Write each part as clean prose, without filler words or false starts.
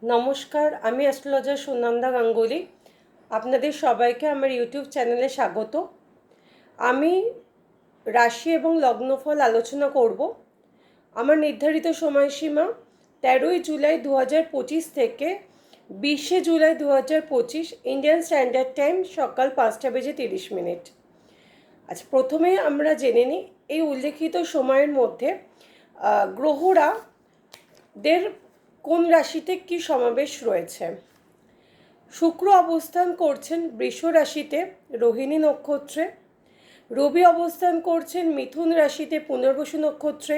নমস্কার, আমি অ্যাস্ট্রোলজার সুনন্দা গাঙ্গুলি। আপনাদের সবাইকে আমার ইউটিউব চ্যানেলে স্বাগত। আমি রাশি এবং লগ্নফল আলোচনা করব। আমার নির্ধারিত সময়সীমা 13ই জুলাই 2025 থেকে 20শে জুলাই 2025 ইন্ডিয়ান স্ট্যান্ডার্ড টাইম সকাল 5টা বেজে 30 মিনিট। আচ্ছা, প্রথমে আমরা জেনে নিই এই উল্লেখিত সময়ের মধ্যে গ্রহরা দের কোন রাশিতে কি সমাবেশ রয়েছে। শুক্র অবস্থান করছেন বৃষ রাশিতে রোহিণী নক্ষত্রে, রবি অবস্থান করছেন মিথুন রাশিতে পুনর্বসু নক্ষত্রে,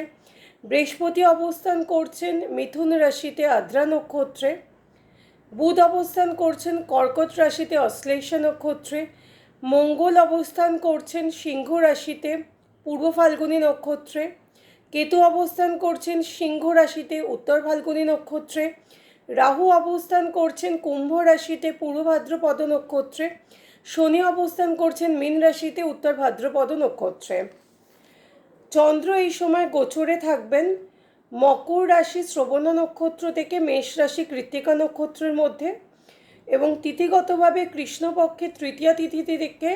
বৃহস্পতি অবস্থান করছেন মিথুন রাশিতে আদ্রা নক্ষত্রে, বুধ অবস্থান করছেন কর্কট রাশিতে অশ্লেষা নক্ষত্রে, মঙ্গল অবস্থান করছেন সিংহ রাশিতে পূর্ব ফাল্গুনী নক্ষত্রে, কেতু অবস্থান করছেন সিংহ রাশিতে উত্তর ফাল্গুনী নক্ষত্রে, রাহু অবস্থান করছেন কুম্ভ রাশিতে পূর্ব ভাদ্রপদ নক্ষত্রে, শনি অবস্থান করছেন মীন রাশিতে উত্তর ভাদ্রপদ নক্ষত্রে। চন্দ্র এই সময় গোচরে থাকবেন মকর রাশি শ্রবণা নক্ষত্র থেকে মেষ রাশি কৃত্তিকা নক্ষত্রের মধ্যে, এবং তিথিগতভাবে কৃষ্ণপক্ষে তৃতীয়া তিথি থেকে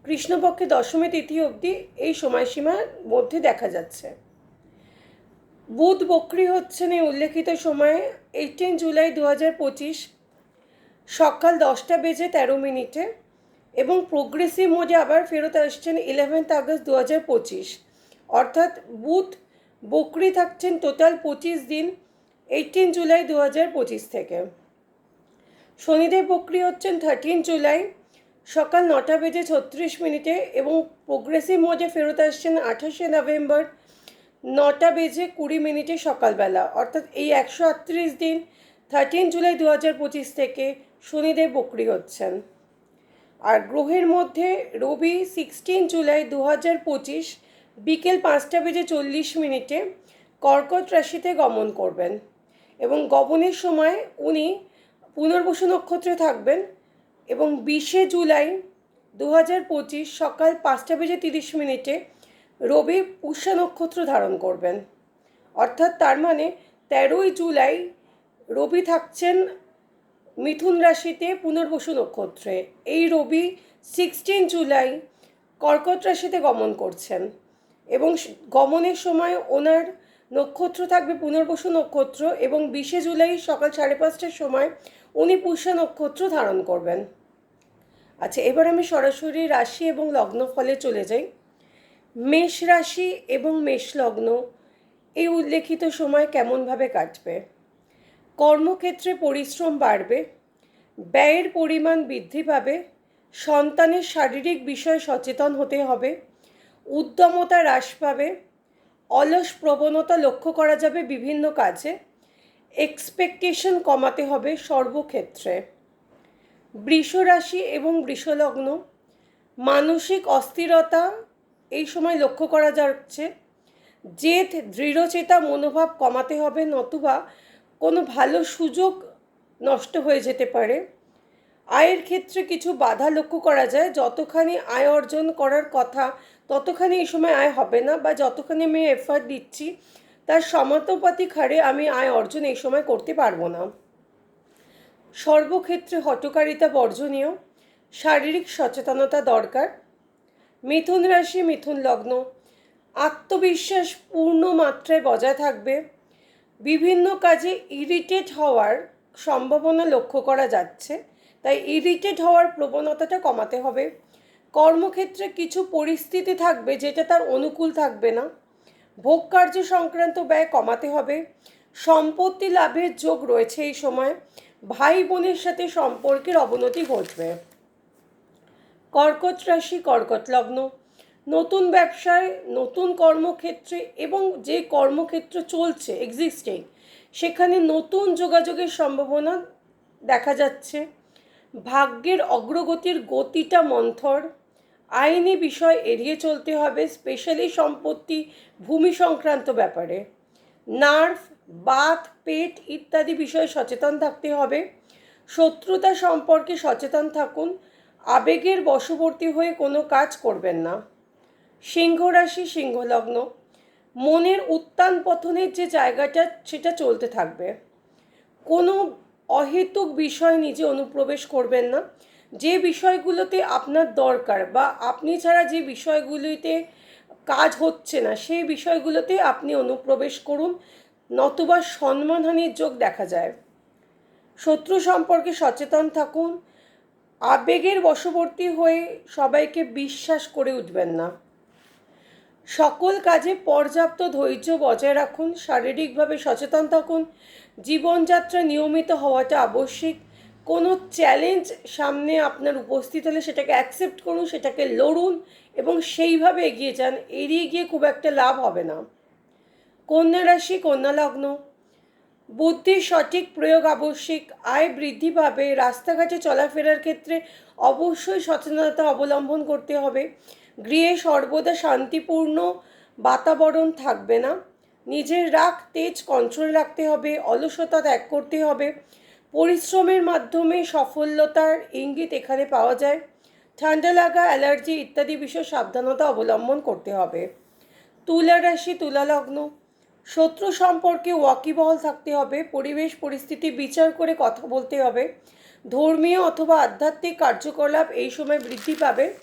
কৃষ্ণপক্ষে দশমী তিথি অবধি এই সময়সীমার মধ্যে দেখা যাচ্ছে। বুধ বক্রী হচ্ছেন এই উল্লেখিত সময়ে 18 জুলাই 2025 সকাল 10টা বেজে 13 মিনিটে, এবং প্রোগ্রেসিভ মোডে আবার ফেরত আসছেন 11 আগস্ট 2025। অর্থাৎ বুধ বক্রী থাকছেন টোটাল 25 দিন 18 জুলাই 2025 থেকে। শনিদেব বক্রী হচ্ছেন 13 জুলাই সকাল 9টা বেজে 36 মিনিটে, এবং প্রোগ্রেসিভ মোডে ফেরত আসছেন 28 নভেম্বর 9টা বেজে 20 মিনিটে সকালবেলা। অর্থাৎ এই 138 দিন 13 জুলাই 2025 থেকে শনিদেব বক্রী হচ্ছেন। আর গ্রহের মধ্যে রবি 16 জুলাই 2025 বিকেল 5টা বেজে 40 মিনিটে কর্কট রাশিতে গমন করবেন, এবং গমনের সময় উনি পুনর্বসু নক্ষত্রে থাকবেন, এবং 20শে জুলাই 2025 সকাল 5টা বেজে 30 মিনিটে রবি পুষ্যা নক্ষত্র ধারণ করবেন। অর্থাৎ তার মানে 13ই জুলাই রবি থাকছেন মিথুন রাশিতে পুনর্বসু নক্ষত্রে, এই রবি 16 জুলাই কর্কট রাশিতে গমন করছেন, এবং গমনের সময় ওনার নক্ষত্র থাকবে পুনর্বসু নক্ষত্র, এবং 20শে জুলাই সকাল 5:30টার সময় উনি পুষ্যা নক্ষত্র ধারণ করবেন। আচ্ছা, এবার আমি সরাসরি রাশি এবং লগ্ন ফলে চলে যাই। মেষ রাশি এবং মেষ লগ্ন এই উল্লেখিত সময় কেমনভাবে কাটবে। কর্মক্ষেত্রে পরিশ্রম বাড়বে, ব্যয়ের পরিমাণ বৃদ্ধি পাবে, সন্তানের শারীরিক বিষয়ে সচেতন হতে হবে, উদ্যমতা হ্রাস পাবে, অলস প্রবণতা লক্ষ্য করা যাবে বিভিন্ন কাজে, এক্সপেকটেশন কমাতে হবে সর্বক্ষেত্রে। বৃষ রাশি এবং বৃষলগ্ন মানসিক অস্থিরতা এই সময় লক্ষ্য করা যাচ্ছে, জেদ দৃঢ়চেতা মনোভাব কমাতে হবে, নতুবা কোনো ভালো সুযোগ নষ্ট হয়ে যেতে পারে। আয়ের ক্ষেত্রে কিছু বাধা লক্ষ্য করা যায়, যতখানি আয় অর্জন করার কথা ততখানি এই সময় আয় হবে না, বা যতখানি আমি এফার্ট দিচ্ছি তার সমানুপাতিক হারে আমি আয় অর্জন এই সময় করতে পারবো না। সর্বক্ষেত্রে হঠকারিতা বর্জনীয়, শারীরিক সচেতনতা দরকার। মিথুন রাশি মিথুন লগ্ন আত্মবিশ্বাস পূর্ণ মাত্রায় বজায় থাকবে, বিভিন্ন কাজে ইরিটেট হওয়ার সম্ভাবনা লক্ষ্য করা যাচ্ছে, তাই ইরিটেট হওয়ার প্রবণতাটা কমাতে হবে। কর্মক্ষেত্রে কিছু পরিস্থিতি থাকবে যেটা তার অনুকূল থাকবে না, ভোগ কার্য সংক্রান্ত ব্যয় কমাতে হবে। সম্পত্তি লাভের যোগ রয়েছে এই সময়, ভাই বোনের সাথে সম্পর্কের অবনতি ঘটবে। কর্কট রাশি কর্কট লগ্ন নতুন ব্যবসায়, নতুন কর্মক্ষেত্রে, এবং যে কর্মক্ষেত্র চলছে এক্সিস্টিং সেখানে নতুন যোগাযোগের সম্ভাবনা দেখা যাচ্ছে। ভাগ্যের অগ্রগতির গতিটা মন্থর, আইনি বিষয় এড়িয়ে চলতে হবে, স্পেশালি সম্পত্তি ভূমি সংক্রান্ত ব্যাপারে। নার্ভ, বাত, পেট ইত্যাদি বিষয়ে সচেতন থাকতে হবে। শত্রুতা সম্পর্কে সচেতন থাকুন, আবেগের বশবর্তী হয়ে কোনো কাজ করবেন না। সিংহ রাশি সিংহ লগ্ন মনের উত্থান পতনের যে জায়গাটা সেটা চলতে থাকবে। কোনো অহেতুক বিষয় নিজে অনুপ্রবেশ করবেন না। যে বিষয়গুলোতে আপনার দরকার বা আপনি ছাড়া যে বিষয়গুলিতে কাজ হচ্ছে না সেই বিষয়গুলোতে আপনি অনুপ্রবেশ করুন, নতুবা সম্মানহানির যোগ দেখা যায়। শত্রু সম্পর্কে সচেতন থাকুন। আবেগের বশবর্তী হয়ে সবাইকে বিশ্বাস করে উঠবেন না। সকল কাজে পর্যাপ্ত ধৈর্য বজায় রাখুন। শারীরিকভাবে সচেতন থাকুন। জীবনযাত্রা নিয়মিত হওয়াটা আবশ্যিক। কোনো চ্যালেঞ্জ সামনে আপনার উপস্থিত হলে সেটাকে অ্যাকসেপ্ট করুন, সেটাকে লড়ুন এবং সেইভাবে এগিয়ে যান। এড়িয়ে গিয়ে খুব একটা লাভ হবে না। কন্যা রাশি, কন্যা লগ্ন, বুদ্ধির সঠিক প্রয়োগ আবশ্যিক। আয় বৃদ্ধি পাবে। রাস্তাঘাটে চলাফেরার ক্ষেত্রে অবশ্যই সচেতনতা অবলম্বন করতে হবে। গৃহে সর্বদা শান্তিপূর্ণ বাতাবরণ থাকবে না। নিজের রাগ তেজ কন্ট্রোল রাখতে হবে। অলসতা ত্যাগ করতে হবে। পরিশ্রমের মাধ্যমে সফলতার ইঙ্গিত এখানে পাওয়া যায়। ঠান্ডা লাগা, অ্যালার্জি ইত্যাদি বিষয়ে সাবধানতা অবলম্বন করতে হবে। তুলা রাশি, তুলা লগ্ন, শত্রু সম্পর্কে ওয়াকিবহাল থাকতে হবে। পরিবেশ পরিস্থিতি বিচার করে কথা বলতে হবে। ধর্মীয় অথবা আধ্যাত্মিক কার্যকলাপ এই সময় বৃদ্ধি পাবে।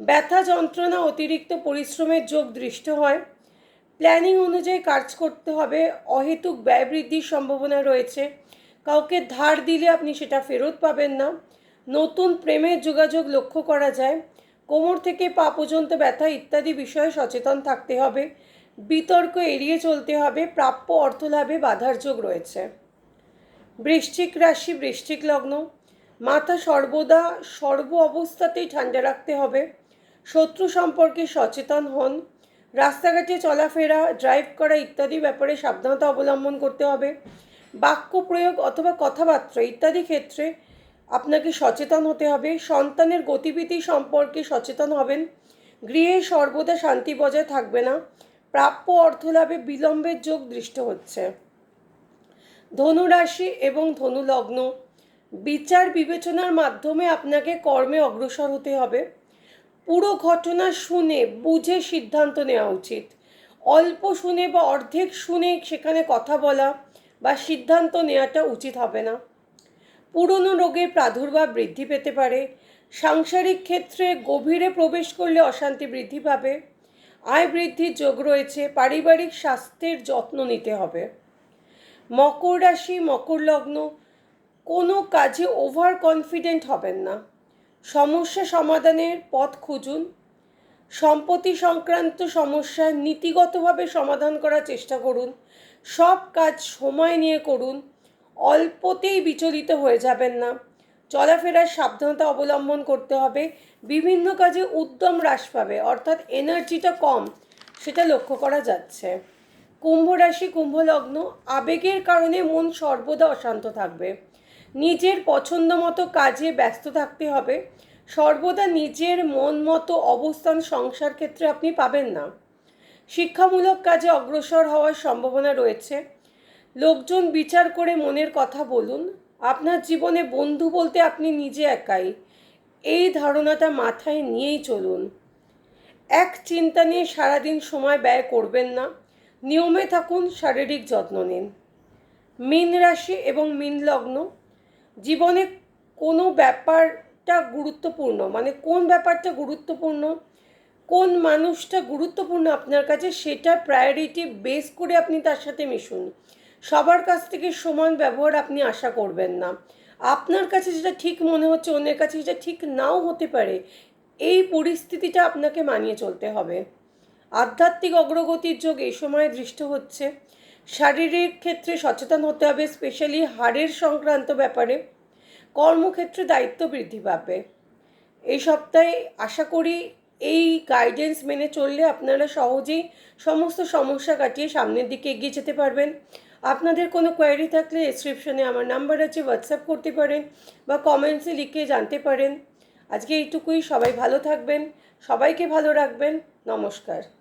ব্যথা যন্ত্রণা অতিরিক্ত পরিশ্রমের যোগ দৃষ্ট হয়। প্ল্যানিং অনুযায়ী কাজ করতে হবে। অহেতুক ব্যয় বৃদ্ধির সম্ভাবনা রয়েছে। কাউকে ধার দিলে আপনি সেটা ফেরত পাবেন না। নতুন প্রেমের যোগাযোগ লক্ষ্য করা যায়। কোমর থেকে পা পর্যন্ত ব্যথা ইত্যাদি বিষয়ে সচেতন থাকতে হবে। বিতর্ক এড়িয়ে চলতে হবে। প্রাপ্য অর্থ লাভে বাধার যোগ রয়েছে। বৃশ্চিক রাশি, বৃশ্চিক লগ্ন, মাথা সর্বদা সর্ব অবস্থাতেই ঠান্ডা রাখতে হবে। শত্রু সম্পর্কে সচেতন হন। রাস্তাঘাটে চলাফেরা, ড্রাইভ করা ইত্যাদি ব্যাপারে সাবধানতা অবলম্বন করতে হবে। বাক্য প্রয়োগ অথবা কথাবার্তা ইত্যাদি ক্ষেত্রে আপনাকে সচেতন হতে হবে। সন্তানের গতিবিধি সম্পর্কে সচেতন হবেন। গৃহে সর্বদা শান্তি বজায় থাকবে না। প্রাপ্য অর্থ লাভে বিলম্বের যোগ দৃষ্ট হচ্ছে। ধনুরাশি এবং ধনু লগ্ন, বিচার বিবেচনার মাধ্যমে আপনাকে কর্মে অগ্রসর হতে হবে। পুরো ঘটনা শুনে বুঝে সিদ্ধান্ত নেওয়া উচিত। অল্প শুনে বা অর্ধেক শুনে সেখানে কথা বলা বা সিদ্ধান্ত নেওয়াটা উচিত হবে না। পুরনো রোগের প্রাদুর্ভাব বৃদ্ধি পেতে পারে। সাংসারিক ক্ষেত্রে গভীরে প্রবেশ করলে অশান্তি বৃদ্ধি পাবে। আয় বৃদ্ধির যোগ রয়েছে। পারিবারিক স্বাস্থ্যের যত্ন নিতে হবে। মকর রাশি, মকর লগ্ন, কোনো কাজে ওভার কনফিডেন্ট হবেন না। সমস্যা সমাধানের পথ খুঁজুন। সম্পত্তি সংক্রান্ত সমস্যা নীতিগতভাবে সমাধান করার চেষ্টা করুন। সব কাজ সময় নিয়ে করুন। অল্পতেই বিচলিত হয়ে যাবেন না। চলাফেরার সাবধানতা অবলম্বন করতে হবে। বিভিন্ন কাজে উদ্যম হ্রাস পাবে, অর্থাৎ এনার্জিটা কম, সেটা লক্ষ্য করা যাচ্ছে। কুম্ভ রাশি, কুম্ভ লগ্ন, আবেগের কারণে মন সর্বদা অশান্ত থাকবে। নিজের পছন্দ মতো কাজে ব্যস্ত থাকতে হবে। সর্বদা নিজের মন মতো অবস্থান সংসার ক্ষেত্রে আপনি পাবেন না। শিক্ষামূলক কাজে অগ্রসর হওয়ার সম্ভাবনা রয়েছে। লোকজন বিচার করে মনের কথা বলুন। আপনার জীবনে বন্ধু বলতে আপনি নিজে একাই, এই ধারণাটা মাথায় নিয়েই চলুন। এক চিন্তা নিয়ে সারাদিন সময় ব্যয় করবেন না। নিয়মে থাকুন, শারীরিক যত্ন নিন। মীন রাশি এবং মীন লগ্ন, জীবনে কোনো ব্যাপারটা গুরুত্বপূর্ণ, মানে কোন ব্যাপারটা গুরুত্বপূর্ণ, কোন মানুষটা গুরুত্বপূর্ণ আপনার কাছে, সেটা প্রায়োরিটি বেস করে আপনি তার সাথে মিশুন। সবার কাছ থেকে সমান ব্যবহার আপনি আশা করবেন না। আপনার কাছে যেটা ঠিক মনে হচ্ছে অন্যের কাছে সেটা ঠিক নাও হতে পারে। এই পরিস্থিতিটা আপনাকে মানিয়ে চলতে হবে। আধ্যাত্মিক অগ্রগতির যোগ এই সময় দৃষ্ট হচ্ছে। শারীরিক ক্ষেত্রে সচেতন হতে হবে, স্পেশালি হাড়ের সংক্রান্ত ব্যাপারে। কর্মক্ষেত্রে দায়িত্ব বৃদ্ধি পাবে। এই সপ্তাহে আশা করি এই গাইডেন্স মেনে চললে আপনারা সহজেই সমস্ত সমস্যা কাটিয়ে সামনের দিকে এগিয়ে যেতে পারবেন। আপনাদের কোনো কোয়ারি থাকলে ডেসক্রিপশনে আমার নাম্বার আছে, হোয়াটসঅ্যাপ করতে পারেন বা কমেন্টসে লিখে জানতে পারেন। আজকে এইটুকুই। সবাই ভালো থাকবেন, সবাইকে ভালো রাখবেন। নমস্কার।